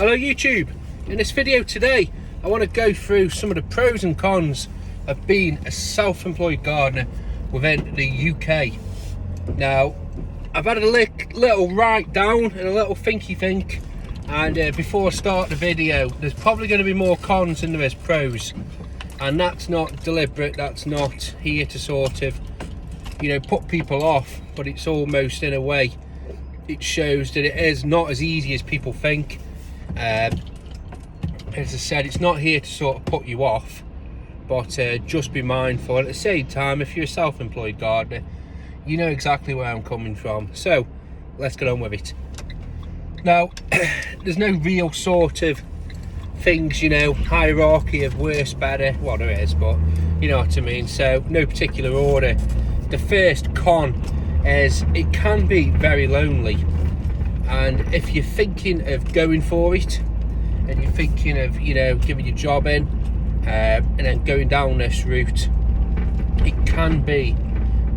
Hello YouTube. In this video today I want to go through some of the pros and cons of being a self-employed gardener within the UK. Now I've had a little write down and a little thinky think, and before I start the video, there's probably going to be more cons than there is pros, and that's not deliberate. That's not here to sort of, put people off, but it's almost, in a way, it shows that it is not as easy as people think. As I said, it's not here to sort of put you off, but just be mindful. At the same time, if you're a self-employed gardener, you know exactly where I'm coming from. So let's get on with it. Now there's no real sort of things, hierarchy of worse, better. Well, there is, but you know what I mean. So no particular order. The first con is it can be very lonely, and if you're thinking of going for it and you're thinking of giving your job in and then going down this route, it can be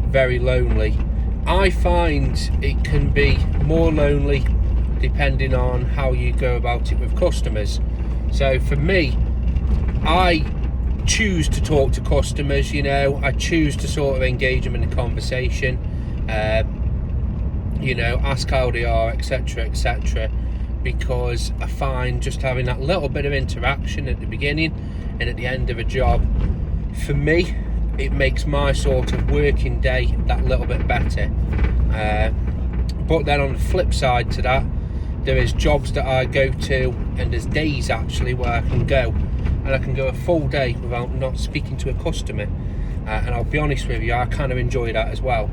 very lonely. I find it can be more lonely depending on how you go about it with customers. So for me, I choose to talk to customers, I choose to sort of engage them in a conversation, ask how they are, etc, etc, because I find just having that little bit of interaction at the beginning and at the end of a job, for me, it makes my sort of working day that little bit better. But then on the flip side to that, there is jobs that I go to, and there's days actually where I can go and I can go a full day without not speaking to a customer, and I'll be honest with you, I kind of enjoy that as well.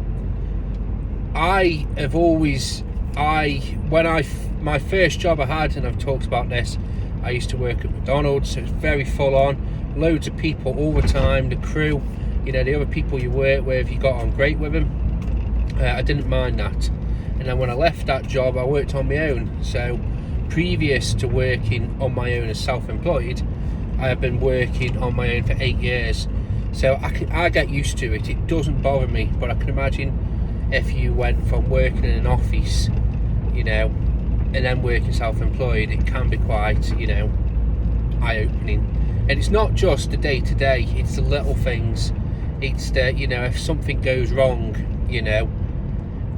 My first job I had, and I've talked about this, I used to work at McDonald's, so it's very full on, loads of people all the time, the crew, the other people you work with, you got on great with them. I didn't mind that. And then when I left that job, I worked on my own. So previous to working on my own as self-employed, I have been working on my own for 8 years. So I get used to it. It doesn't bother me. But I can imagine if you went from working in an office, and then working self-employed, it can be quite, eye-opening. And it's not just the day-to-day, it's the little things. It's the, if something goes wrong,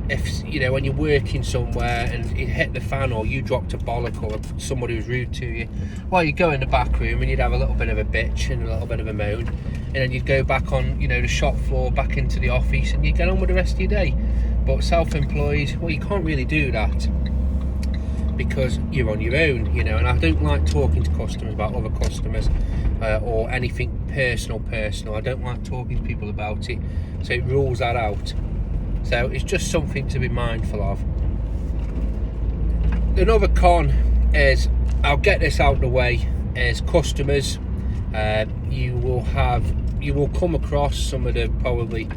if when you're working somewhere and it hit the fan, or you dropped a bollock, or somebody was rude to you, well, you go in the back room and you'd have a little bit of a bitch and a little bit of a moan, and then you'd go back on the shop floor, back into the office, and you get on with the rest of your day. But self-employed, well, you can't really do that because you're on your own, and I don't like talking to customers about other customers, or anything personal. I don't like talking to people about it, so it rules that out. So it's just something to be mindful of. Another con is, I'll get this out of the way, is customers. You will come across some of probably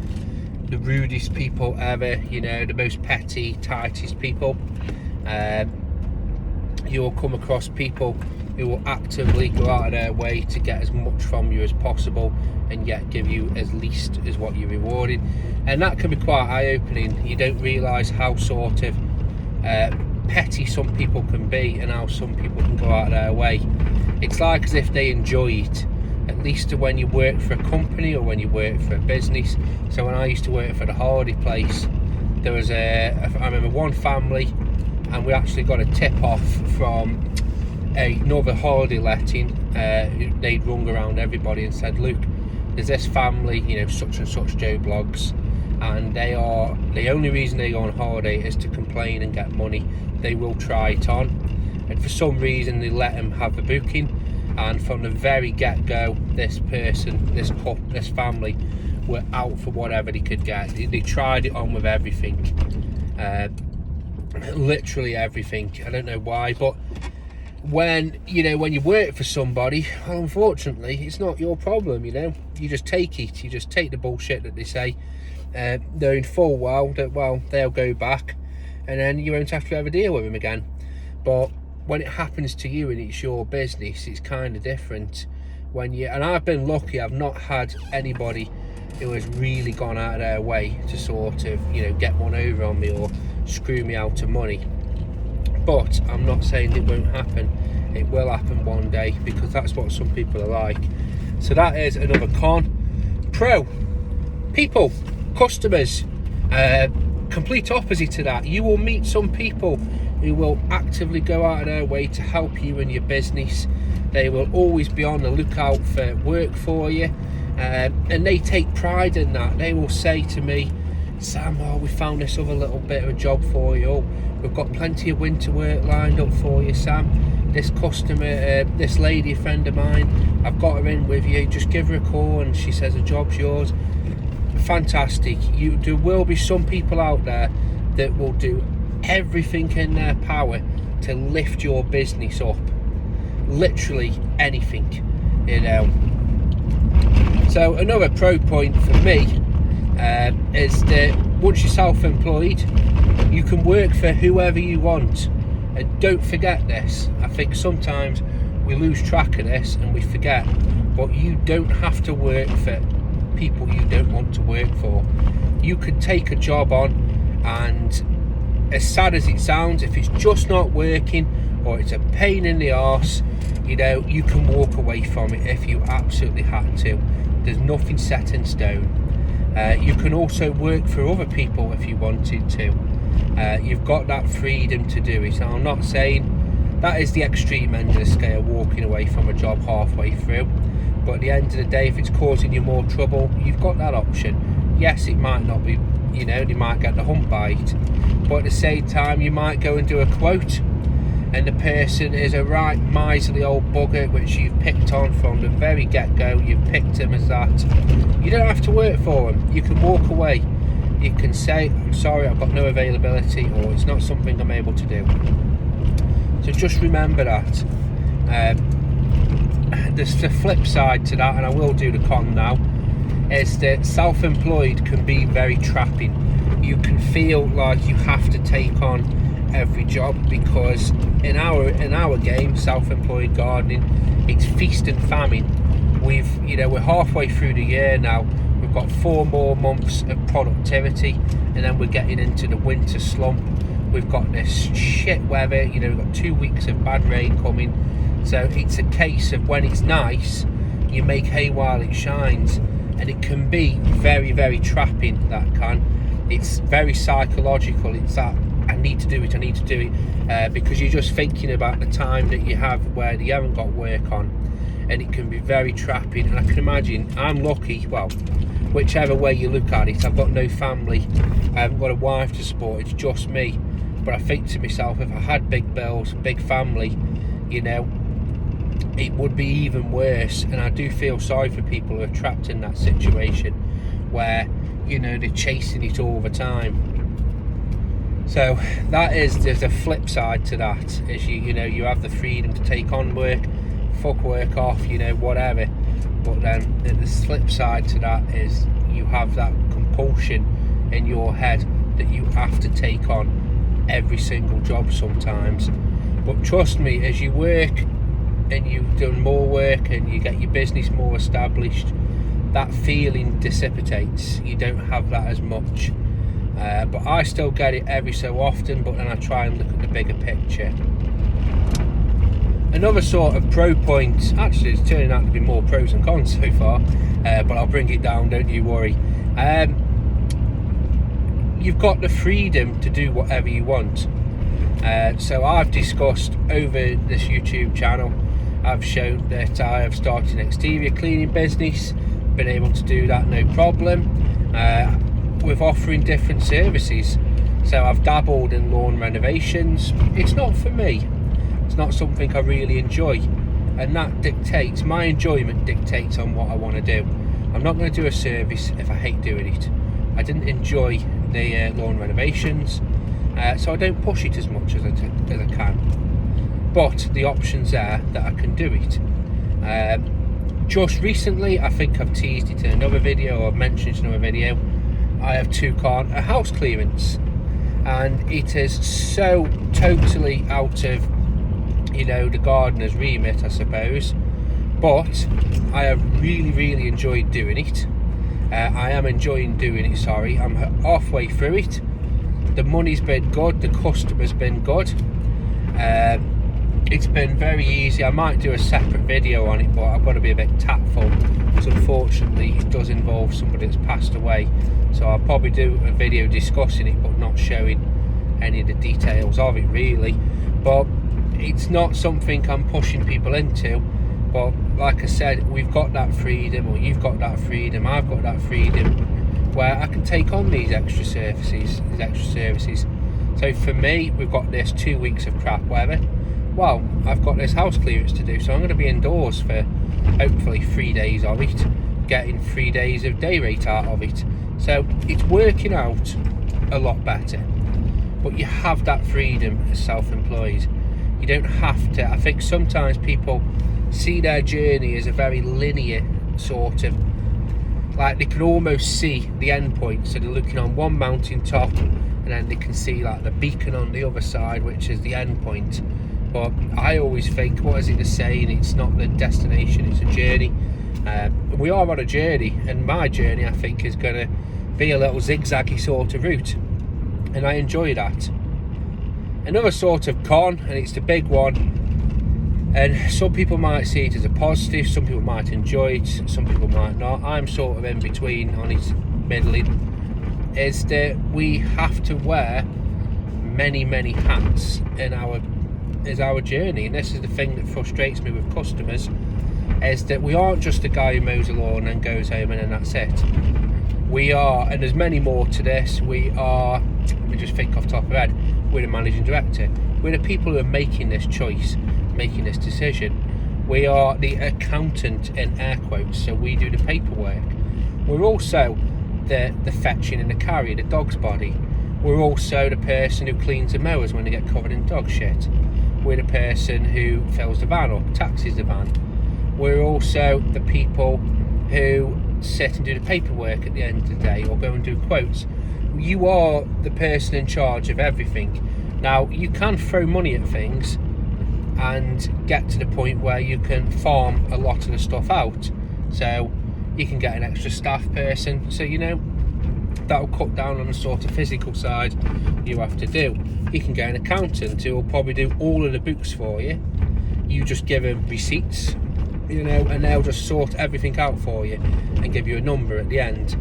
the rudest people ever, the most petty, tightest people. You will come across people who will actively go out of their way to get as much from you as possible, and yet give you as least as what you're rewarded, and that can be quite eye-opening. You don't realise how sort of petty some people can be, and how some people can go out of their way. It's like as if they enjoy it, at least when you work for a company or when you work for a business. So when I used to work for the holiday place, there was I remember one family, and we actually got a tip off from another holiday letting. They'd rung around everybody and said, look, there's this family, such and such Joe Blogs, and the only reason they go on holiday is to complain and get money. They will try it on, and for some reason they let them have the booking, and from the very get-go, this family were out for whatever they could get. They tried it on with everything, literally everything. I don't know why, but when you work for somebody, well, unfortunately it's not your problem. You just take it, you just take the bullshit that they say, knowing full well that, well, they'll go back and then you won't have to ever deal with them again. But when it happens to you and it's your business, it's kind of different. And I've been lucky, I've not had anybody who has really gone out of their way to sort of get one over on me or screw me out of money. but I'm not saying it won't happen. It will happen one day, because that's what some people are like. So that is another con. Pro: people, customers, complete opposite to that. You will meet some people who will actively go out of their way to help you in your business. They will always be on the lookout for work for you, and they take pride in that. They will say to me, Sam, oh, we found this other little bit of a job for you. Oh, we've got plenty of winter work lined up for you, Sam. This customer, this lady, a friend of mine, I've got her in with you. Just give her a call and she says the job's yours. Fantastic. There will be some people out there that will do everything in their power to lift your business up. Literally anything, you know. So another pro point for me is that once you're self-employed, you can work for whoever you want. And don't forget this. I think sometimes we lose track of this and we forget, but you don't have to work for people you don't want to work for. You could take a job on, and as sad as it sounds, if it's just not working or it's a pain in the arse, you know, you can walk away from it if you absolutely had to. There's nothing set in stone. You can also work for other people if you wanted to. You've got that freedom to do it. Now, I'm not saying that is the extreme end of the scale, walking away from a job halfway through, but at the end of the day, if it's causing you more trouble, you've got that option. Yes, it might not be, you know, they might get the hump bite, but at the same time, you might go and do a quote, and the person is a right miserly old bugger, which you've picked on from the very get-go. You've picked him as that. You don't have to work for him. You can walk away. You can say, I'm sorry, I've got no availability, or it's not something I'm able to do. So just remember that. There's the flip side to that, and I will do the con now, is that self-employed can be very trapping. You can feel like you have to take on every job, because in our game, self-employed gardening, it's feast and famine. We're halfway through the year now. We've got 4 more months of productivity, and then we're getting into the winter slump. We've got this shit weather, we've got 2 weeks of bad rain coming. So it's a case of, when it's nice, you make hay while it shines, and it can be very, very trapping. That can. It's very psychological. It's that I need to do it, because you're just thinking about the time that you have where you haven't got work on, and it can be very trapping. And I can imagine, I'm lucky, well, whichever way you look at it, I've got no family, I haven't got a wife to support, it's just me. But I think to myself, if I had big bills, big family, it would be even worse. And I do feel sorry for people who are trapped in that situation where, they're chasing it all the time. So there's a flip side to that, is you have the freedom to take on work, fuck work off, whatever. But then the flip side to that is you have that compulsion in your head that you have to take on every single job sometimes. But trust me, as you work and you've done more work and you get your business more established, that feeling dissipates. You don't have that as much. But I still get it every so often, but then I try and look at the bigger picture. Another sort of pro point, actually it's turning out to be more pros and cons so far, but I'll bring it down, don't you worry. You've got the freedom to do whatever you want. So I've discussed over this YouTube channel, I've shown that I have started an exterior cleaning business, been able to do that no problem. With offering different services. So I've dabbled in lawn renovations. It's not for me. It's not something I really enjoy, and that dictates, my enjoyment dictates on what I want to do. I'm not going to do a service if I hate doing it. I didn't enjoy the lawn renovations, so I don't push it as much as I can. But the option's there that I can do it. Just recently, I think I've teased it in another video, or I've mentioned it in another video, I have a house clearance, and it is so totally out of the gardener's remit, I suppose, but I have really, really enjoyed doing it. I am enjoying doing it, sorry. I'm halfway through it. The money's been good, the customer's been good, It's been very easy. I might do a separate video on it, but I've got to be a bit tactful because unfortunately it does involve somebody that's passed away, so I'll probably do a video discussing it but not showing any of the details of it really. But it's not something I'm pushing people into, but like I said, we've got that freedom, or you've got that freedom, I've got that freedom, where I can take on these extra services. So for me, we've got this 2 weeks of crap weather. Well, I've got this house clearance to do, so I'm going to be indoors for hopefully 3 days of it, getting 3 days of day rate out of it. So it's working out a lot better. But you have that freedom as self-employed. You don't have to. I think sometimes people see their journey as a very linear sort of, like they can almost see the end point. So they're looking on one mountain top, and then they can see like the beacon on the other side, which is the end point. But I always think, what is it the saying? It's not the destination, it's a journey. We are on a journey, and my journey, I think, is going to be a little zigzaggy sort of route, and I enjoy that. Another sort of con, and it's the big one, and some people might see it as a positive, some people might enjoy it, some people might not. I'm sort of in between on it, middling, is that we have to wear many hats in our journey. And this is the thing that frustrates me with customers, is that we aren't just a guy who mows a lawn and goes home and then that's it. We are, and there's many more to this, we are, let me just think off the top of my head, we're the managing director, we're the people who are making this choice, making this decision. We are the accountant in air quotes, so we do the paperwork. We're also the fetching and the carry, the dog's body. We're also the person who cleans the mowers when they get covered in dog shit. We're the person who fills the van up, taxis the van. We're also the people who sit and do the paperwork at the end of the day, or go and do quotes. You are the person in charge of everything. Now, you can throw money at things and get to the point where you can farm a lot of the stuff out. So you can get an extra staff person, so you know that'll cut down on the sort of physical side you have to do. You can get an accountant who will probably do all of the books for you. You just give them receipts, you know, and they'll just sort everything out for you and give you a number at the end.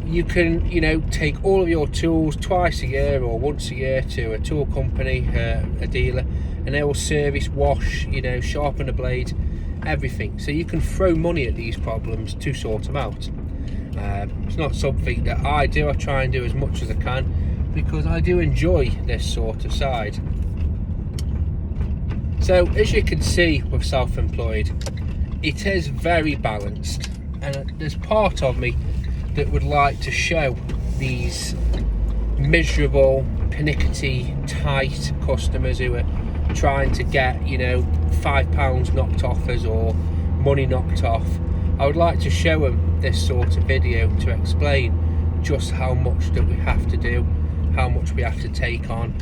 You can, you know, take all of your tools twice a year or once a year to a tool company, a dealer, and they will service, wash, you know, sharpen the blade, everything. So you can throw money at these problems to sort them out. It's not something that I do. I try and do as much as I can because I do enjoy this sort of side. So as you can see with self-employed, it is very balanced, and there's part of me that would like to show these miserable, pernickety, tight customers who are trying to get, you know, £5 knocked off us or money knocked off. I would like to show them this sort of video to explain just how much that we have to do, how much we have to take on,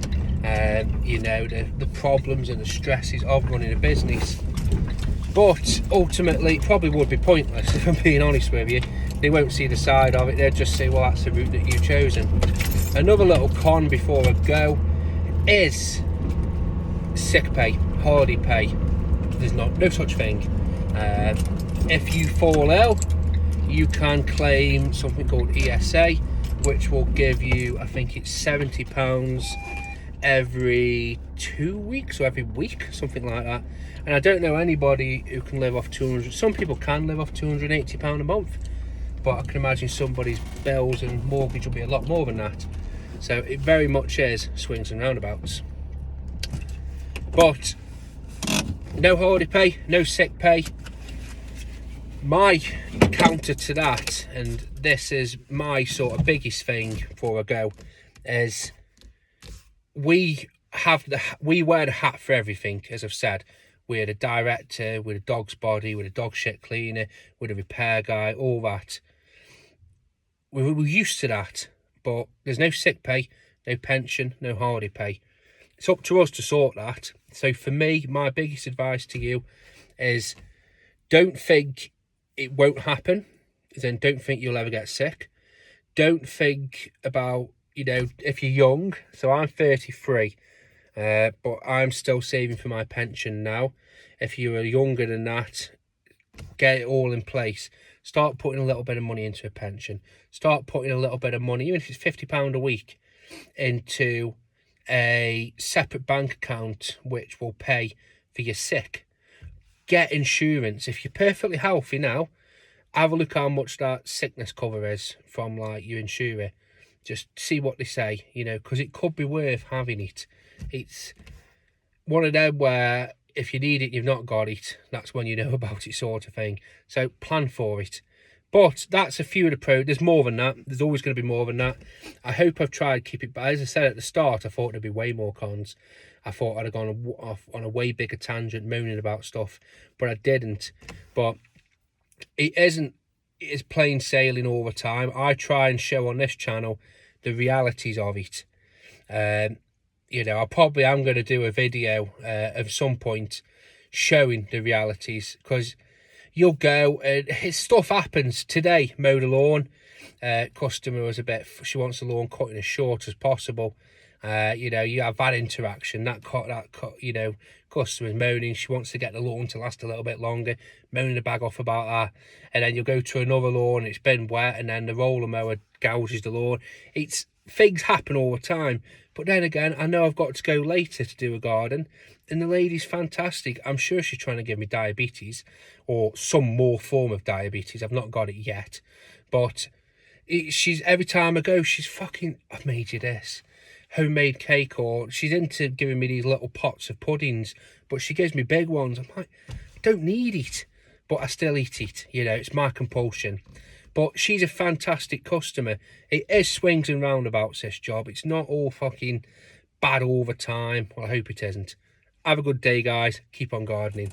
you know, the problems and the stresses of running a business. But ultimately, it probably would be pointless, if I'm being honest with you. They won't see the side of it, they'll just say, well, that's the route that you've chosen. Another little con before I go is sick pay, holiday pay. There's no such thing. If you fall ill, you can claim something called ESA, which will give you, I think it's £70 every 2 weeks or every week, something like that. And I don't know anybody who can live off 200. Some people can live off £280 a month, but I can imagine somebody's bills and mortgage will be a lot more than that. So it very much is swings and roundabouts. But no holiday pay, no sick pay. My counter to that, and this is my sort of biggest thing before I go, is we wear the hat for everything. As I've said, we're the director, we're the dog's body, we're the dog shit cleaner, we're the repair guy, all that. We're used to that, but there's no sick pay, no pension, no holiday pay. It's up to us to sort that. So for me, my biggest advice to you is don't think it won't happen. Then don't think you'll ever get sick. Don't think about, you know, if you're young. So I'm 33. but I'm still saving for my pension now. If you are younger than that, get it all in place. Start putting a little bit of money into a pension. Start putting a little bit of money, even if it's £50 a week, into a separate bank account which will pay for your sick. Get insurance. If you're perfectly healthy now, have a look how much that sickness cover is from like your insurer. Just see what they say, you know, because it could be worth having it. It's one of them where if you need it, you've not got it. That's when you know about it, sort of thing. So plan for it. But that's a few of the pros. There's more than that. There's always going to be more than that. I hope I've tried to keep it. But as I said at the start, I thought there'd be way more cons. I thought I'd have gone off on a way bigger tangent moaning about stuff, but I didn't. But it isn't. It's plain sailing all the time. I try and show on this channel the realities of it. You know, I probably am going to do a video at some point showing the realities, because you'll go and his stuff happens. Today, mowed the lawn. Customer was she wants the lawn cutting as short as possible. You know, you have that interaction. You know, customer's moaning. She wants to get the lawn to last a little bit longer. Moaning the bag off about that. And then you'll go to another lawn. It's been wet, and then the roller mower gouges the lawn. Things happen all the time. But then again, I know I've got to go later to do a garden, and the lady's fantastic. I'm sure she's trying to give me diabetes or some more form of diabetes. I've not got it yet, but she's every time I go, she's fucking, I've made you this homemade cake, or she's into giving me these little pots of puddings, but she gives me big ones. I'm like, I don't need it, but I still eat it. You know, it's my compulsion. But she's a fantastic customer. It is swings and roundabouts, this job. It's not all fucking bad all the time. Well, I hope it isn't. Have a good day, guys. Keep on gardening.